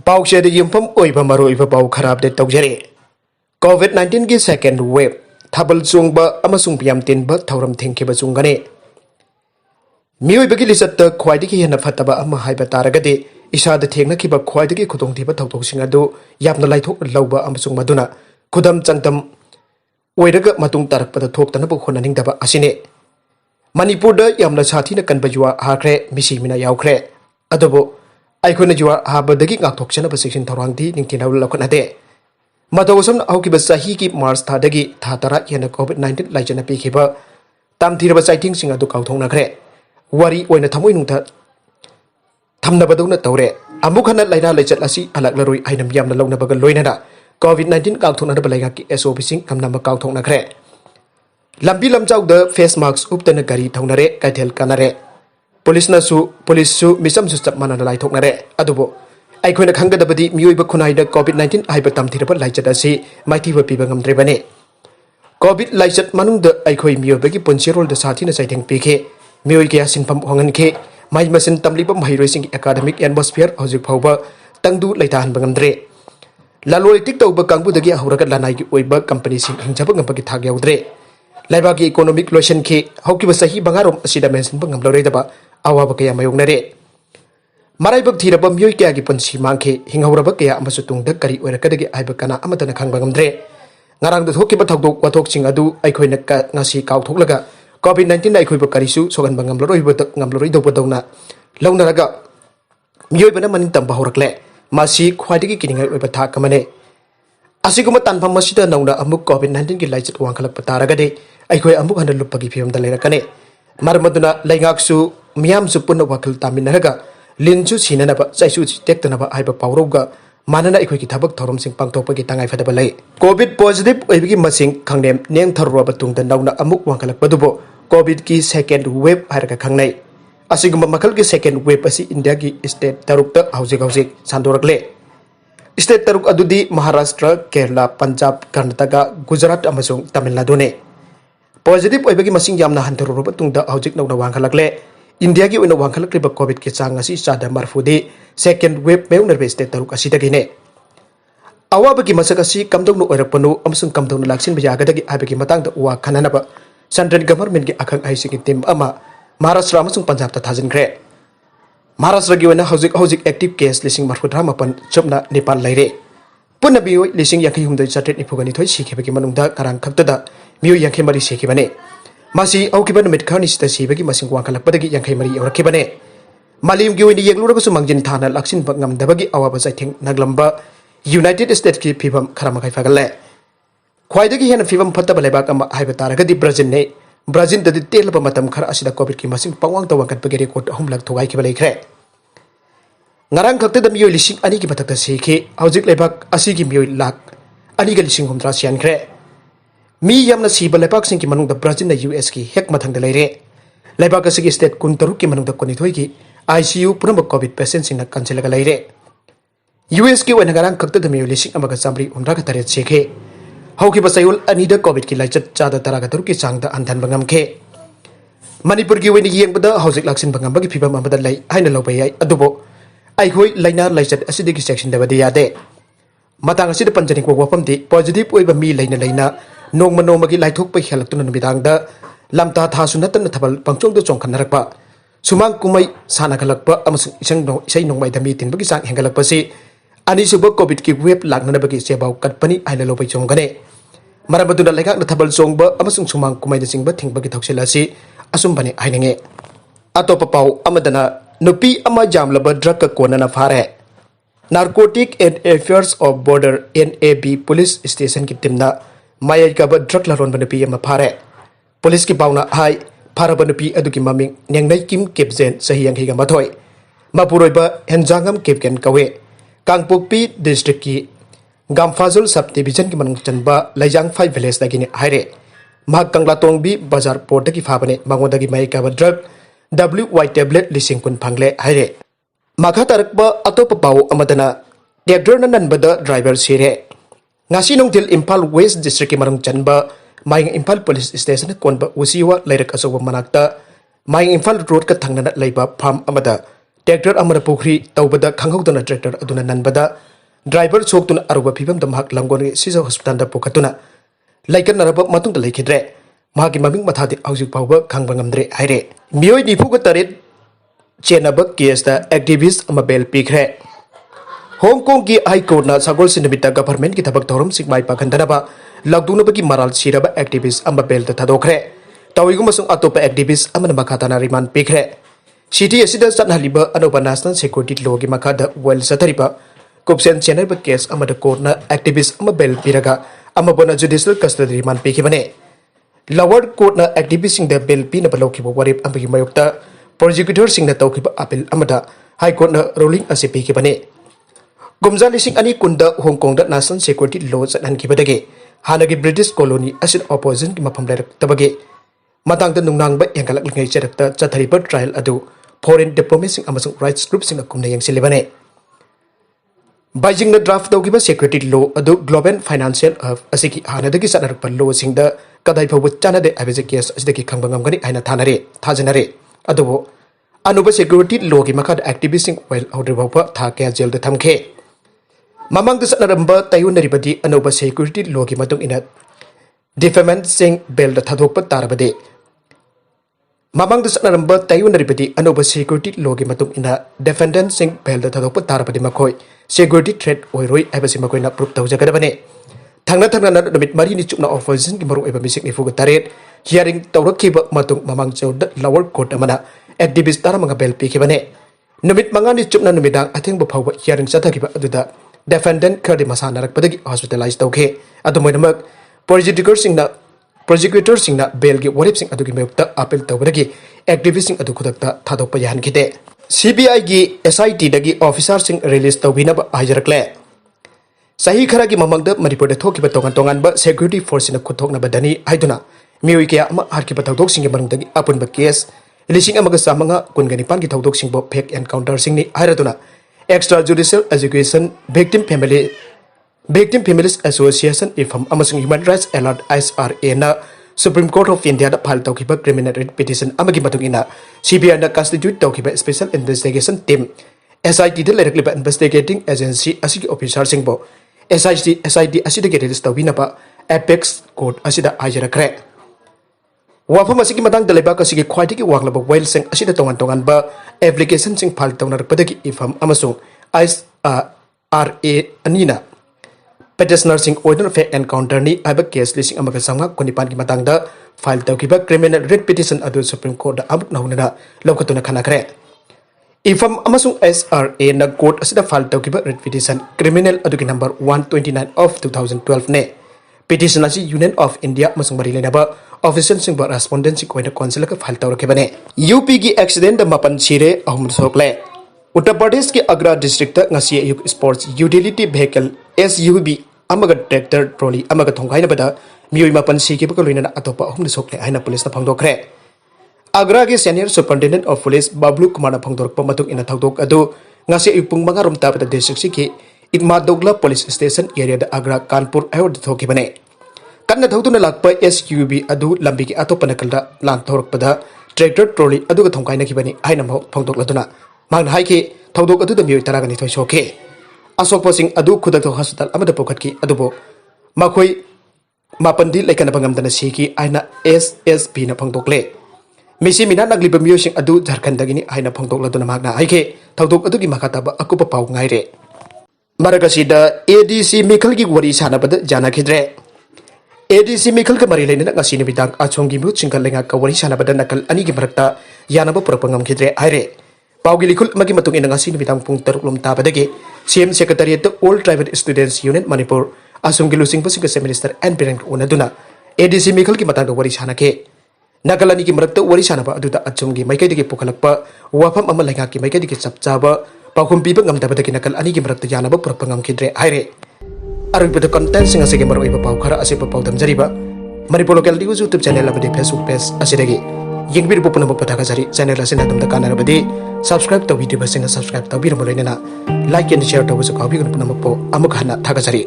Paushede Yumpum Uiva Maruiva Pau Karab de Togere. COVID-19 की second wave Tabal Zungba Amasung Piam Tinba Tauram Tinkiba Zungane. Mioi Bagilisata Quidiki and a Fataba Ama Hybataragade, Isha the Tengnakiba Quidiki Kudong Tiba Tauto Singado, Yapna Laithok Loba Amasung Maduna, Kudam Chantam Wedaga Matung Tarak but the talk Tanabu Honaning Daba Asine. Manipur Yamla Satina Kanbajua Hakre, Mishimina Yaukre, Adobo, Iconajua Haba the Gig Auction of a section Taranti, Nintina Lakonade. Matawasam Aukiba Hiki Mars Tadagi, Tatara, and a COVID-19 Legend of Pikiba, Tam Tiraba sighting sing at the Kautonakre. Wari when a Tamuinta Tamnabaduna Tore, Amukana Laida Lechat Lasi, Alaklarui, Idam Yam the Lonabaga Loinana, COVID-19 Kautonaka Leingakka SOP sing, Kamnama Kautonakre. Lambi Lamjau the face marks Uptanagari Tonare, Katel Canare. Police Su, Michamsu mannana Laithoknare, Adobo. I couldn't hang the body, Mioi Bakunai, COVID-19, I betam Tirapa Lichatasi, Mighty Pibangam Drevane. COVID Lichat Manung the Ikoi Mio Begi Ponchero the Satina Sighting PK. Mioi Gasin Pam Hongan K, my Masin Tamlipam High Racing Academic Atmosphere, Hosi Power, Tangdu Laitan Bangandre. Laloi TikTok Bakambu the Gia Hurakat Lanai Weber companies in Japangapakitagia Dre. Laibaki economic lotion K, Hokibasahi Bangarum, Sidamens Bangam Loredaba, Awabakaya Mayonare. Maribak Tiraba Mioi Kagipon Simanke, Hingaurabakaya Amasutung, the Kari or Kadagi Ibakana Amatana Kangbangandre. Narang the Hokibatok, Watokching Adu, Ikoinaka Nasi Kautolaga. COVID-19 ay kuiba karisu sogan bangamloroi ngamloroi do bodona launaraga mioi bana manin tamba horakle masi khwaidigi kiningai oiba tha kamane asiguma tanpam masida nauna amuk COVID-19 ki laichat wangkhalak pataraga de aikoi amuk handa lupagi phim da lerakane marmaduna leingaksu miyamsu punna wakil taminaraga linchu sinanaba chaisu tektanaba aiba pawroga manana ikoi ki thabak thorom sing pangtokpagi tangai fadaba lei COVID positive oibigi masing khangnem neng tharwa batung da nauna amuk wangkhalak padubo COVID की second wave हारका खंगनाई असिगुम मखल की second wave असी India की state तरुक हौजिक सांदोरकले state तरुक अदुदी Maharashtra Kerala Punjab Karnataka Gujarat अमसुंग Tamil Nadu ने positive ओइबगी मसिंग यामना हंतरुब तुंगदा हौजिक नौना वांखलकले India की ओइना वांखलक्रिबा Covid के चांग असी चादा मरफुदी second wave मेउनरबे state तरुक असी दगिने अवाबगी मसक असी कमदौनु ओइरकपनु अमसुंग कमदौनु लाक्सिन बयागदगी आबगी मतंग वा खनानबा Central Government की अखंग आईसी की टीम अमा महाराष्ट्र अमसुंग पंजाब ता थाजिनख्रे महाराष्ट्र की वना हौजिक एक्टिव केस लिसिंग मरफुद्रा मपन चुपना नेपाल लैरे पुनः मियोई लिसिंग याखै हुमदै चट्रेट निफुगनि थोइ सिखेबगी मनुंगदा करांग खक्तदा मियोई याखै मरि सिखेबने मासी औकिबा नमित खरनि सिता सिबगी मसिंग वांखलकपदगी याखै मरि यौरखेबने मालिम की वनि येगलुरबसु मंगजिन थाना लक्सिन बंगमदबगी अवाबा जाइथिंग नगलंबा यूनाइटेड स्टेट्स की फिबम खरामखै फगले ख्वाइदगी हेन फिवम फत्तब लेबाक अमा हाइबा तारगदी ब्राजिल ने ब्राजिल ददि तेलबा मतम खरा असिदा कोविड की मसिंग पंगवांग तवंकटपगे रेकॉर्ड अहुमलक थोगाइखिबा लेख्रे ngarang khakta मियोई लिसिंग अनि की बतकता सेखे हौजिक लेबाक असि की मियोई लाख अनि ग लिसिंग हुमद्रा सियानख्रे मी यामना सिबा लेबाक सिंग की मनुंग द ब्राजिल न यूएस की हेक मथंग द लेरे लेबाक असि की स्टेट कुनतरु की मनुंग द कोनिथोइ की आईसीयू पुरम कोविड पेशेंट सिंग न कंसेलगा लेरे यूएस की वन ngarang khakta मियोई लिसिंग अमगा चामरी हुमद्रा का तरेत सेखे हौकिबा सायुल अनिदा कोविड की लाइचत चादा तरागा तरुक की चांगदा अंधन बंगमखे मणिपुर की वनि येंगबदा हौजिक लाक्सिन बंगमबगी फिबम अमदा लै हाइना लौबै याय अदुबो आइखोइ लाइना लाइचत असिदगी सेक्शन दबदि यादे मतंग असिद पंजनिक वफमदि पॉजिटिव ओइबा मी लैना नोंगमा नोंगमगी लाइथोकपै हेलक्तुना नुमिदांगदा लमता थासु नतन थबल पंचोंग चोंखनरकपा सुमांग कुमै सानाखलकपा अमसुंग इसै नोंगमाइदा मी तिनबगी चांग हेंगलकपसि अनिसुब कोविड की वेब लाक्ननबगी सेबाव कटपनी आइना लोबै चोंगने मरबदुना लेखाकना थबल चोंगबा अमसुंग सुमांग कुमाइदा चिंगबा थिंगबगी थौसेलासि असुंबने हाइनंगे अतोपा पाउ अमदना नुपी अमा जामलबा ड्रग का कोनना फारे narcotic and affairs of border NAB police station की टीमना मायै का ड्रग लारोनबा नुपी अमा फारे पुलिस की पाउना हाई फारबा नुपी अदुकी ममिंग नेंगनै किम केपजेन सही यांखैगा मथोय मपुरोइबा हेंजांगम केपकेन कवे कांगपोकपी डिस्ट्रिक्ट की गामफाजुल सब डिवीजन की मनुंग चनबा लैजांग 5 विलेज दगिने हाइरे माग कंगलातोंगबी बाजार पोर्ट की फाबने मंगोदगी माई का ड्रग WY टेबलेट लिसिंग कुन फंगले हाइरे माखा तरकबा अतोप पाउ अमदना टेक्टर ननबदा ड्राइवर सिरे ngasi nongtil Impal West District की मनुंग चनबा माइंग इम्फाल पुलिस स्टेशन कोनबा उसीवा लैरक असोबा मनाक्ता माइंग इम्फाल रोड का थंगना लैबा फार्म अमदा ट्रैक्टर अमर पुखरी तौबदा खंगौदना ट्रैक्टर अदुना ननबदा ड्राइवर सोक्तुना अरुबा फिबम दमहक लंगोनी सिजा हॉस्पिटल दा पुखतुना लाइकन नरब मतुंग लेखिद्रे मागी ममिंग मथादि हौजिक फावबा खंगबा ngamdre हाइरे मियोय निफुगा तरेत चेनब केस दा एक्टिविस्ट अमा बेल पीखरे हांगकांग की हाई कोर्ट ना सगोल सिनबिता गवर्नमेंट की थबक थौरम सिगमाई पाखंदनबा लगदुनबगी मराल सिरबा एक्टिविस्ट अमा बेल दा थादोखरे तौइगुमसुंग अतोपा एक्टिविस्ट अमना मखाताना रिमांड पीखरे सिटी असिदा चनहलिबा अनोबा नेशनल सिक्योरिटी लॉ की मखादा वेल सतरिबा कुपसेन चेनब केस अमदा कोर्टना एक्टिविस्ट अमा बेल पीरगा अमबोना जुडिशियल कस्टडी रिमांड पीखिबने लोअर कोर्टना एक्टिविस्ट सिंग दा बेल पीनबा लौखिबा वरिप अमगी मयोक्ता प्रोसिक्यूटर सिंग ना तौखिबा अपील अमदा हाई कोर्टना रूलिंग असे पीखिबने गुमजा लिसिंग अनि कुंदा हांगकांग दा नेशनल सिक्योरिटी लॉ चनहनखिबदगे हानगी ब्रिटिश कॉलोनी असिद ऑपोजिशन की मफम लेरक्तबगे मतंग नुंगनांगबा एंगलक्लिंगै चरक्ता चथरिबा ट्रायल अदु फॉरेन डिप्लोमेसिंग अमसुंग राइट्स ग्रुप सिंग कुमना यंगसिलिबने बाइजिंग ड्राफ्ट तौगिबा सिक्योरिटी लॉ अदु ग्लोबल फाइनेंशियल हब असिकी हानदगी सनरक्पा लॉ सिंग द कदाई फौब चानदे आबेजे केस असिदगी खंगबा ngamgani आइना थाजनरे अदुबो अनुबा सिक्योरिटी लॉ की मखाद एक्टिविस्ट सिंग वेल आउटरिबा था के जेल द थमखे ममंग द सनरंबा तयुनरिबदी अनुबा सिक्योरिटी लॉ की मतुंग इना डिफेमेंट सिंग बेल द थादोकपा तारबदे ममंग द सनरंबा तयुनरिबदी अनुबा सिक्योरिटी लॉ की मतुंग इना डिफेंडेंट सिंग बेल द थादोकपा तारबदे मखोय सिक्योरिटी थ्रेट ओइरोय आबसि मखोयना प्रूफ तौजगदबने थांना थांना नमित मरी नि चुकना ऑपोजिशन की मरु एबा मिसिक निफुग तारेट हियरिंग तौरखिबा मतुंग ममंग चौद लोअर कोर्ट अमना एक्टिविस्ट तारमंगा बेल पीखिबने नमित मंगा नि चुकना नमिदांग अथेंबा फावबा हियरिंग चथखिबा अदुदा डिफेंडेंट खरदि मसा नरकपदगी हॉस्पिटलाइज तौखे अदुमोइनमक प्रोसिक्यूटर सिंगना बेल की वरिप सिंग अदुगी मयुक्ता अपील तौबदगी एक्टिविस्ट सिंग अदु खुदक्ता थादोकपा याहनखिदे सीबीआई की एसआईटी दगी ऑफिसर सिंग रिलीज तौबिनबा हाइजरक्ले सही खरा की ममंगद मणिपुर थोकिबा तोंगन तोंगनबा सिक्योरिटी फोर्स सिंग खुथोकनबदनी हाइदुना मियोइ कया अमा हारकिबा थौदोक सिंग मनुंगदगी अपुनबा केस लिसिंग अमगा सामंगा कुनगनिपान की थौदोक सिंगबो फेक एनकाउंटर सिंगनी हाइरदुना extra judicial education victim families association ifam amasung human rights alert SRA na Supreme Court of India da file taukiba criminal writ petition amagi matung ina CBI na constitute taukiba special investigation team SIT da lerakliba investigating agency asigi officer singbo SIT asida release tawinaba apex court asida hajarakre wafam asigi matang da lebak asigi khwaitigi wanglaba wail sing asida tongan ba application sing file tawnarpadagi ifam amasung SRA anina petitioner sing order fake encounter ni aba case lising amaga samga konipan ki matang da file tawkiba criminal writ petition adu Supreme Court da amuk naunana lokatuna khanakre ifam amasung SRA na court asida file tawkiba writ petition criminal adu ki number 129 of 2012 ne petition asi Union of India amasung bari lenaba official sing ba respondent sing koina council ka file tawrakebane UP की accident da mapan sire ahum sokle Uttar Pradesh के Agra district ngasi ayuk sports utility vehicle SUV amaga tractor trolley amaga thongkainabada mioi mapan sigi ba loinana atopa ahum sokle aina police na phangdokre agra के senior superintendent of police bablu kumar na phangdorpa matung ina thagdok adu ngasi ayupung mangarom tabada district sigi igma dogla police station area da agra kanpur ayod thokibane kanna thawduna lakpa SUV adu lambi ki atopa nakalda lan thorokpada tractor trolley adu ga thongkaina kibani aina phangdokladuna mang hai ki thawdok adu da mioi taragani thoi soke asokpa sing adu khudakto hospital amada pokhatki adubo makhoi mapandi lekana bangamdana siki aina SSP na phangdokle misi mina nagliba mioi sing adu Jharkhand dagini aina phangdokladuna magna hai ki thawdok adu gi makata ba akupa pau ngaire maragasi da ADC Mikhal ki wari sanabada janakidre ADC Mikhal ka mari leina ngasi ni bidang achongi mu chingkal Leingakka wari sanabada nakal ani gi marakta yanaba purkpa ngmkhidre aire Paugi likul magi matung ina ngasi nibitang pung taruklum tabadagi CM Secretariat All Tribal Students Union Manipur asung gilusing pasing ke Minister and Parent unaduna ADC Mikhal ki matang wari sanake nagalani ki marakta wari sanaba aduda achumgi maikai digi pukalakpa wafam amal Leingakki maikai digi chapchaba paukum piba ngamtabadagi nakal ani ki marakta yanaba purkpa ngmkhidre haire arubida content singa sege maroi ba pau khara ase pa pau damjariba Manipur local news YouTube channel abadi Facebook page asidagi Yengbir pupuna mapataka jari channel asin adam da kana rabadi subscribe to video basina subscribe to bir Loinana like and share to wasu kabi gun puna mapo amuk hana thaka jari